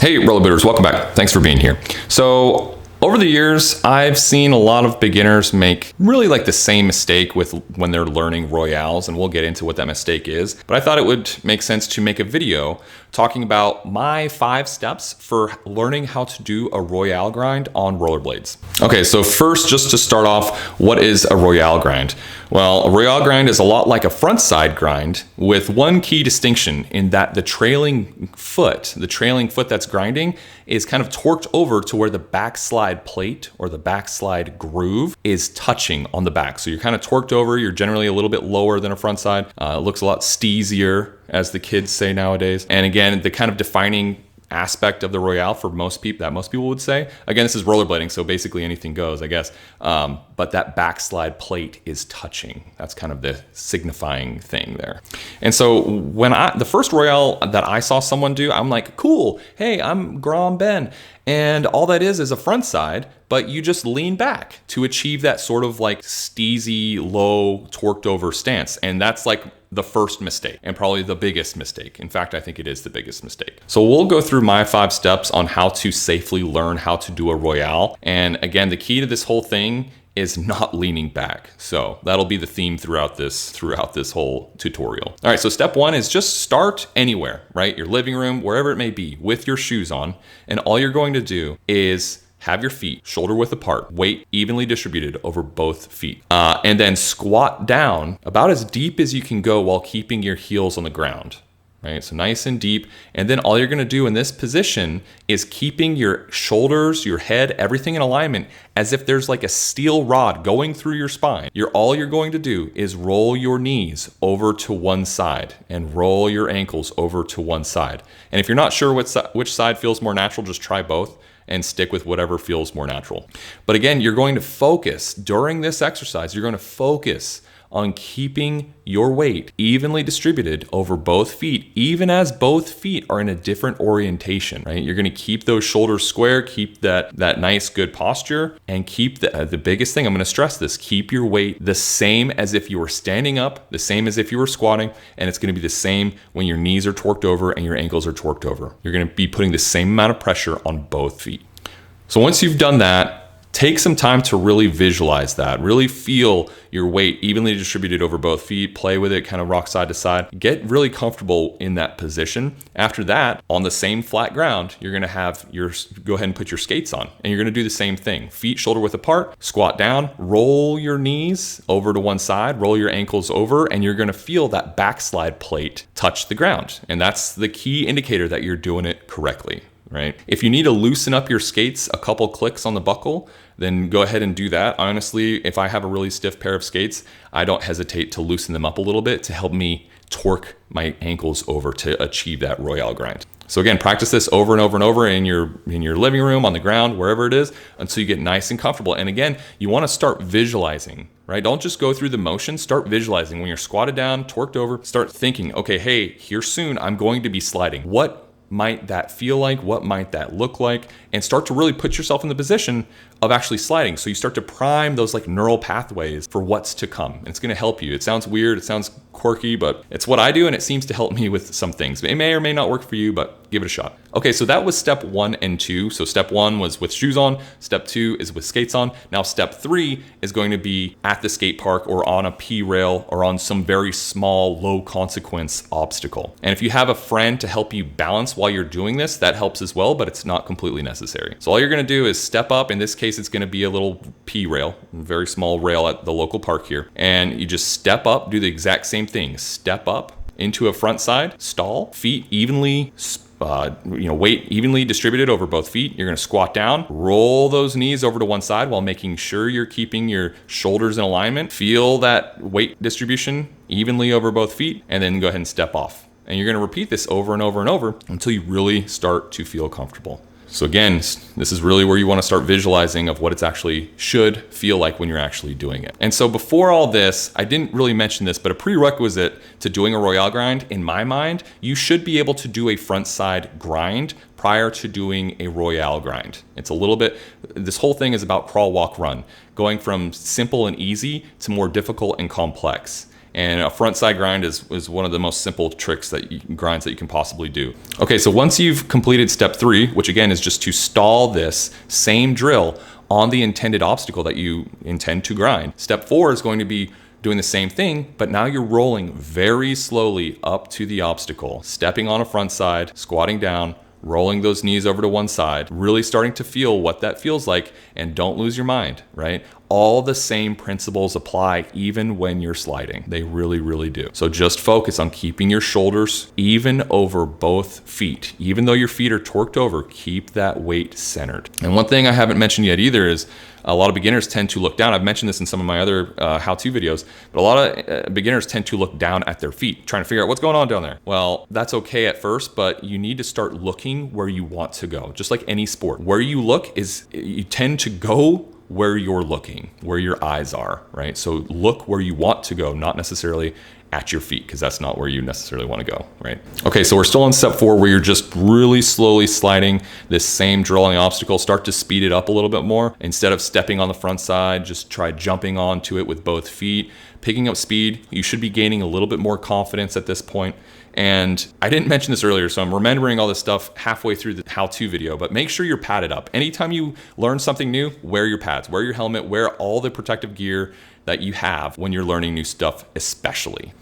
Hey, rollerboaters, welcome back. Thanks for being here. So over the years, I've seen a lot of beginners make really like the same mistake with when they're learning Royales, and we'll get into what that mistake is. But I thought it would make sense to make a video talking about my 5 steps for learning how to do a Royale grind on rollerblades. Okay, so first, just to start off, what is a Royale grind? Well, a Royale grind is a lot like a front side grind with one key distinction in that the trailing foot that's grinding is kind of torqued over to where the backslide plate or the backslide groove is touching on the back. So you're kind of torqued over, you're generally a little bit lower than a front side. It looks a lot steezier, as the kids say nowadays. And again, the kind of defining aspect of the Royale for most people would say, again, this is rollerblading, so basically anything goes, I guess. But that backslide plate is touching. That's kind of the signifying thing there. And so when the first Royale that I saw someone do, I'm like, cool, hey, I'm Grom Ben. And all that is a front side, but you just lean back to achieve that sort of like steezy, low, torqued over stance. And that's like the first mistake and probably the biggest mistake. In fact, I think it is the biggest mistake. So we'll go through my 5 steps on how to safely learn how to do a Royale. And again, the key to this whole thing is not leaning back. So that'll be the theme throughout this whole tutorial. All right, so step 1 is just start anywhere, right? Your living room, wherever it may be, with your shoes on. And all you're going to do is have your feet shoulder width apart, weight evenly distributed over both feet. And then squat down about as deep as you can go while keeping your heels on the ground. Right, so nice and deep. And then all you're gonna do in this position is keeping your shoulders, your head, everything in alignment as if there's like a steel rod going through your spine. All you're going to do is roll your knees over to one side and roll your ankles over to one side. And if you're not sure which side feels more natural, just try both and stick with whatever feels more natural. But again, you're going to focus during this exercise, you're going to focus on keeping your weight evenly distributed over both feet, even as both feet are in a different orientation, right? You're gonna keep those shoulders square, keep that nice, good posture, and keep the biggest thing, I'm gonna stress this, keep your weight the same as if you were standing up, the same as if you were squatting, and it's gonna be the same when your knees are torqued over and your ankles are torqued over. You're gonna be putting the same amount of pressure on both feet. So once you've done that, take some time to really visualize that, really feel your weight evenly distributed over both feet, play with it, kind of rock side to side, get really comfortable in that position. After that, on the same flat ground, you're gonna go ahead and put your skates on, and you're gonna do the same thing. Feet shoulder width apart, squat down, roll your knees over to one side, roll your ankles over, and you're gonna feel that backslide plate touch the ground. And that's the key indicator that you're doing it correctly. Right? If you need to loosen up your skates a couple clicks on the buckle, then go ahead and do that. Honestly, if I have a really stiff pair of skates, I don't hesitate to loosen them up a little bit to help me torque my ankles over to achieve that Royale grind. So again, practice this over and over and over in your living room, on the ground, wherever it is, until you get nice and comfortable. And again, you want to start visualizing, right? Don't just go through the motion, start visualizing. When you're squatted down, torqued over, start thinking, okay, hey, here soon I'm going to be sliding. What might that feel like? What might that look like? And start to really put yourself in the position of actually sliding. So you start to prime those like neural pathways for what's to come. And it's going to help you. It sounds weird. It sounds quirky, but it's what I do. And it seems to help me with some things. It may or may not work for you, but give it a shot. Okay, so that was step 1 and 2. So step 1 was with shoes on. Step 2 is with skates on. Now step 3 is going to be at the skate park or on a P rail or on some very small, low consequence obstacle. And if you have a friend to help you balance while you're doing this, that helps as well, but it's not completely necessary. So all you're going to do is step up. In this case, it's going to be a little P rail, a very small rail at the local park here. And you just step up, do the exact same thing. Step up into a front side, stall, feet evenly weight evenly distributed over both feet. You're going to squat down, roll those knees over to one side while making sure you're keeping your shoulders in alignment. Feel that weight distribution evenly over both feet, and then go ahead and step off. And you're going to repeat this over and over and over until you really start to feel comfortable. So again, this is really where you want to start visualizing of what it's actually should feel like when you're actually doing it. And so before all this, I didn't really mention this, but a prerequisite to doing a Royale grind, in my mind, you should be able to do a front side grind prior to doing a Royale grind. It's a little bit, this whole thing is about crawl, walk, run, going from simple and easy to more difficult and complex. And a front side grind is one of the most simple tricks grinds that you can possibly do. Okay, so once you've completed step 3, which again is just to stall this same drill on the intended obstacle that you intend to grind. Step 4 is going to be doing the same thing, but now you're rolling very slowly up to the obstacle, stepping on a front side, squatting down, rolling those knees over to one side, really starting to feel what that feels like, and don't lose your mind, right? All the same principles apply even when you're sliding. They really, really do. So just focus on keeping your shoulders even over both feet. Even though your feet are torqued over, keep that weight centered. And one thing I haven't mentioned yet either is a lot of beginners tend to look down. I've mentioned this in some of my other how-to videos, but a lot of beginners tend to look down at their feet, trying to figure out what's going on down there. Well, that's okay at first, but you need to start looking where you want to go. Just like any sport, where you look is, you tend to go where you're looking, where your eyes are, right? So look where you want to go, not necessarily at your feet, because that's not where you necessarily want to go, right? Okay, so we're still on step 4 where you're just really slowly sliding this same drill on the obstacle. Start to speed it up a little bit more. Instead of stepping on the front side, just try jumping onto it with both feet, picking up speed. You should be gaining a little bit more confidence at this point. And I didn't mention this earlier, so I'm remembering all this stuff halfway through the how-to video, but make sure you're padded up. Anytime you learn something new, wear your pads, wear your helmet, wear all the protective gear that you have when you're learning new stuff, especially.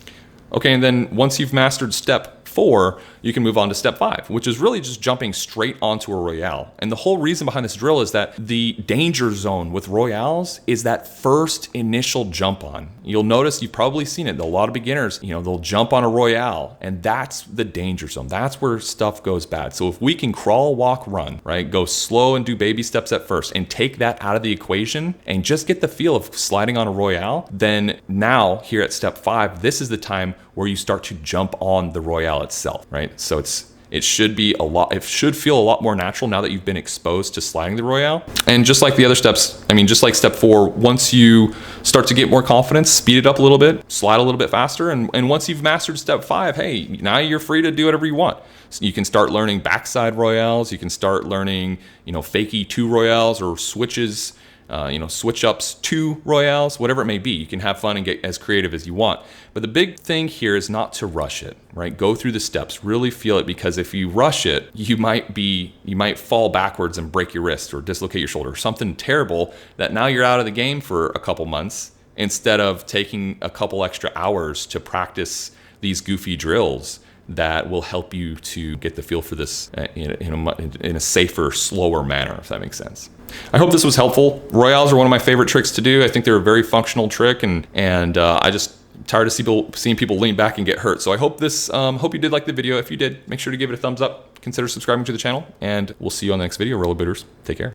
Okay, and then once you've mastered step 4, you can move on to step 5, which is really just jumping straight onto a Royale. And the whole reason behind this drill is that the danger zone with Royales is that first initial jump on. You'll notice, you've probably seen it, a lot of beginners, they'll jump on a Royale, and that's the danger zone. That's where stuff goes bad. So if we can crawl, walk, run, right? Go slow and do baby steps at first and take that out of the equation and just get the feel of sliding on a Royale, then now here at step 5, this is the time where you start to jump on the Royale itself, right? So it should feel a lot more natural now that you've been exposed to sliding the Royale. And just like the other steps, just like step 4, once you start to get more confidence, speed it up a little bit, slide a little bit faster. And once you've mastered step 5, hey, now you're free to do whatever you want. So you can start learning backside Royales. You can start learning, fakie 2 Royales or switches, switch ups 2 Royales, whatever it may be. You can have fun and get as creative as you want. But the big thing here is not to rush it, right? Go through the steps, really feel it, because if you rush it, you might fall backwards and break your wrist or dislocate your shoulder, something terrible that now you're out of the game for a couple months instead of taking a couple extra hours to practice these goofy drills that will help you to get the feel for this in a safer, slower manner, if that makes sense. I hope this was helpful. Royales are one of my favorite tricks to do. I think they're a very functional trick, and I just tired of seeing people lean back and get hurt. So I hope hope you did like the video. If you did, make sure to give it a thumbs up. Consider subscribing to the channel, and we'll see you on the next video. Roller Booters, take care.